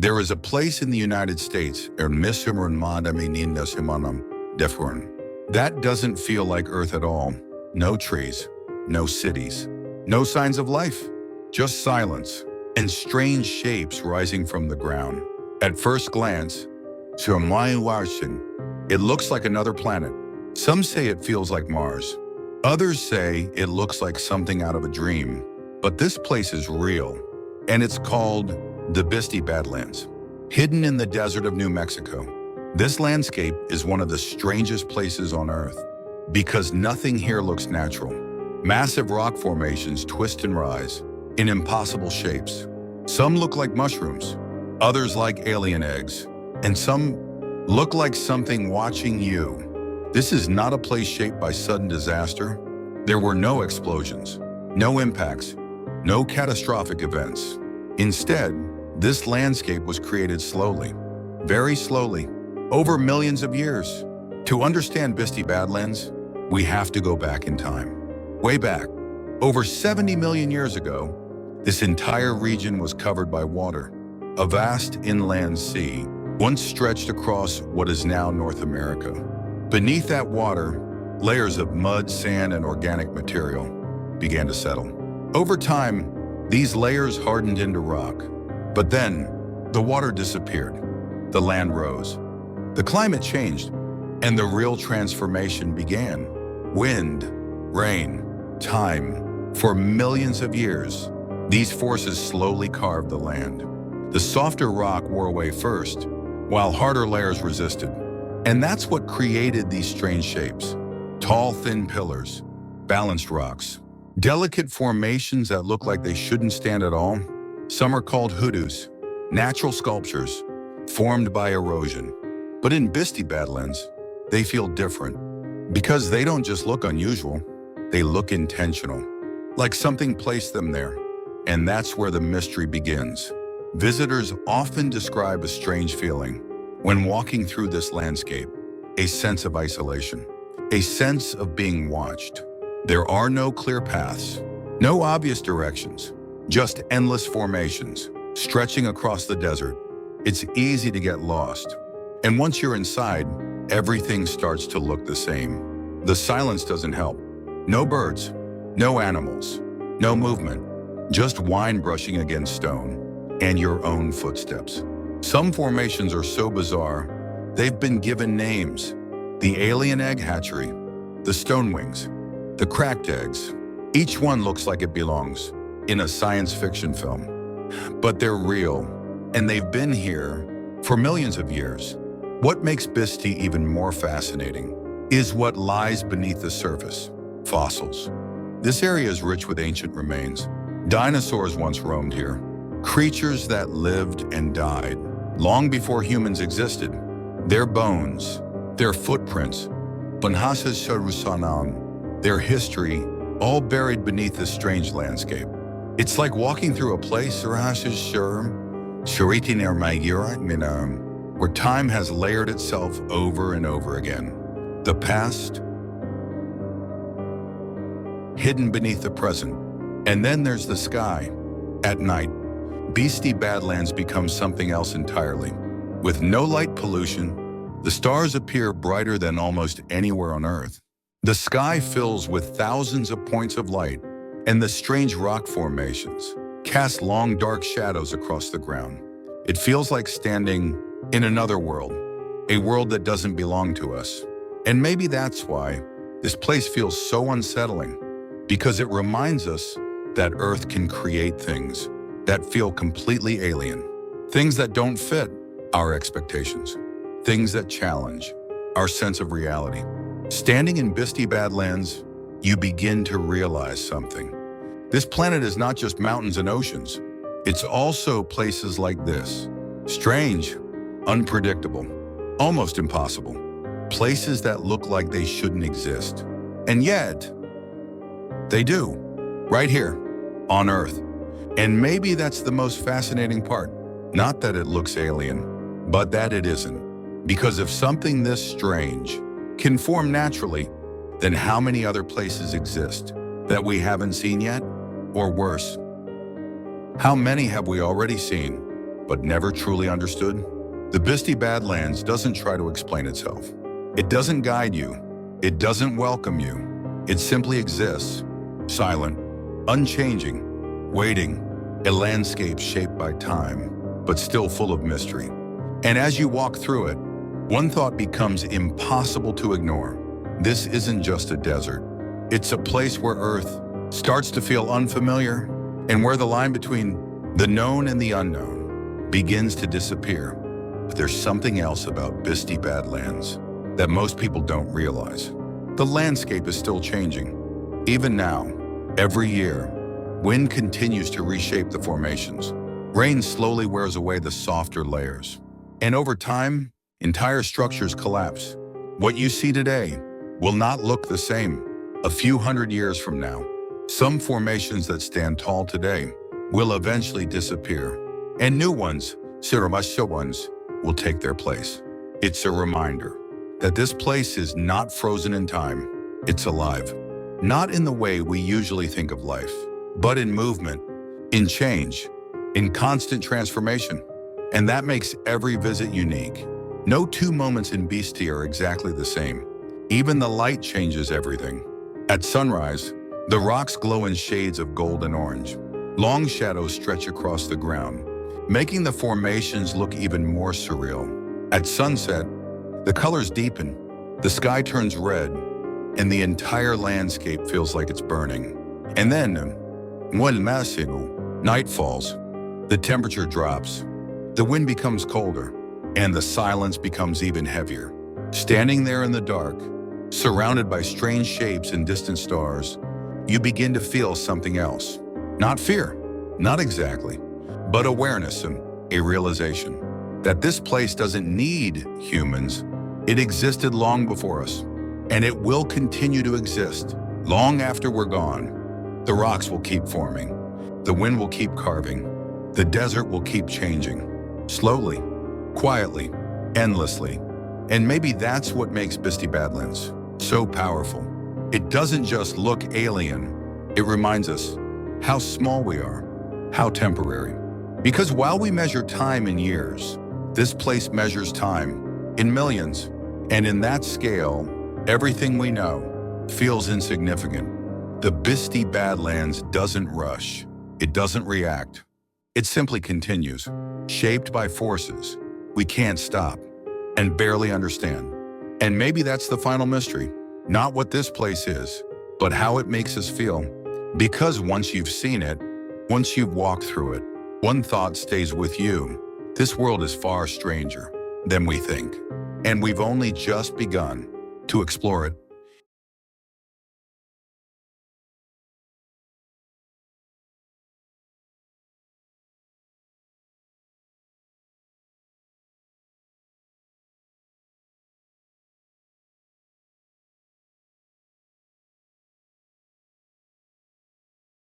There is a place in the United States, that doesn't feel like Earth at all. No trees, no cities, no signs of life, just silence and strange shapes rising from the ground. At first glance, it looks like another planet. Some say it feels like Mars. Others say it looks like something out of a dream. But this place is real, and it's called the Bisti Badlands, hidden in the desert of New Mexico. This landscape is one of the strangest places on Earth because nothing here looks natural. Massive rock formations twist and rise in impossible shapes. Some look like mushrooms, others like alien eggs, and some look like something watching you. This is not a place shaped by sudden disaster. There were no explosions, no impacts, no catastrophic events. Instead, this landscape was created slowly, very slowly, over millions of years. To understand Bisti Badlands, we have to go back in time. Way back, over 70 million years ago, this entire region was covered by water. A vast inland sea once stretched across what is now North America. Beneath that water, layers of mud, sand, and organic material began to settle. Over time, these layers hardened into rock. But then, the water disappeared. The land rose. The climate changed, and the real transformation began. Wind, rain, time. For millions of years, these forces slowly carved the land. The softer rock wore away first, while harder layers resisted. And that's what created these strange shapes. Tall, thin pillars, balanced rocks, delicate formations that look like they shouldn't stand at all. Some are called hoodoos, natural sculptures formed by erosion. But in Bisti Badlands, they feel different because they don't just look unusual, they look intentional, like something placed them there. And that's where the mystery begins. Visitors often describe a strange feeling when walking through this landscape, a sense of isolation, a sense of being watched. There are no clear paths, no obvious directions, just endless formations stretching across the desert. It's easy to get lost. And once you're inside, everything starts to look the same. The silence doesn't help. No birds, no animals, no movement, just wine brushing against stone and your own footsteps. Some formations are so bizarre, they've been given names. The alien egg hatchery, the stone wings, the cracked eggs. Each one looks like it belongs in a science fiction film. But they're real, and they've been here for millions of years. What makes Bisti even more fascinating is what lies beneath the surface: fossils. This area is rich with ancient remains. Dinosaurs once roamed here, creatures that lived and died long before humans existed. Their bones, their footprints, their history, all buried beneath this strange landscape. It's like walking through a place where time has layered itself over and over again. The past, hidden beneath the present. And then there's the sky. At night, Bisti Badlands becomes something else entirely. With no light pollution, the stars appear brighter than almost anywhere on Earth. The sky fills with thousands of points of light, and the strange rock formations cast long dark shadows across the ground. It feels like standing in another world, a world that doesn't belong to us. And maybe that's why this place feels so unsettling, because it reminds us that Earth can create things that feel completely alien, things that don't fit our expectations, things that challenge our sense of reality. Standing in Bisti Badlands, you begin to realize something. This planet is not just mountains and oceans. It's also places like this. Strange, unpredictable, almost impossible. Places that look like they shouldn't exist. And yet, they do, right here, on Earth. And maybe that's the most fascinating part. Not that it looks alien, but that it isn't. Because if something this strange can form naturally, then how many other places exist that we haven't seen yet? Or worse, how many have we already seen but never truly understood? The Bisti Badlands doesn't try to explain itself. It doesn't guide you. It doesn't welcome you. It simply exists, silent, unchanging, waiting, a landscape shaped by time, but still full of mystery. And as you walk through it, one thought becomes impossible to ignore. This isn't just a desert. It's a place where Earth starts to feel unfamiliar and where the line between the known and the unknown begins to disappear. But there's something else about Bisti Badlands that most people don't realize. The landscape is still changing. Even now, every year, wind continues to reshape the formations. Rain slowly wears away the softer layers. And over time, entire structures collapse. What you see today will not look the same a few hundred years from now. Some formations that stand tall today will eventually disappear, and new ones, surreal ones, will take their place. It's a reminder that this place is not frozen in time, it's alive. Not in the way we usually think of life, but in movement, in change, in constant transformation. And that makes every visit unique. No two moments in Bisti are exactly the same. Even the light changes everything. At sunrise, the rocks glow in shades of gold and orange. Long shadows stretch across the ground, making the formations look even more surreal. At sunset, the colors deepen, the sky turns red, and the entire landscape feels like it's burning. And then, when night falls, the temperature drops, the wind becomes colder, and the silence becomes even heavier. Standing there in the dark, surrounded by strange shapes and distant stars, you begin to feel something else. Not fear, not exactly, but awareness and a realization that this place doesn't need humans. It existed long before us, and it will continue to exist long after we're gone. The rocks will keep forming, the wind will keep carving, the desert will keep changing, slowly, quietly, endlessly. And maybe that's what makes Bisti Badlands so powerful. It doesn't just look alien, it reminds us how small we are, how temporary. Because while we measure time in years, this place measures time in millions. And in that scale, everything we know feels insignificant. The Bisti Badlands doesn't rush, it doesn't react. It simply continues, shaped by forces we can't stop and barely understand. And maybe that's the final mystery. Not what this place is, but how it makes us feel. Because once you've seen it, once you've walked through it, one thought stays with you. This world is far stranger than we think, and we've only just begun to explore it.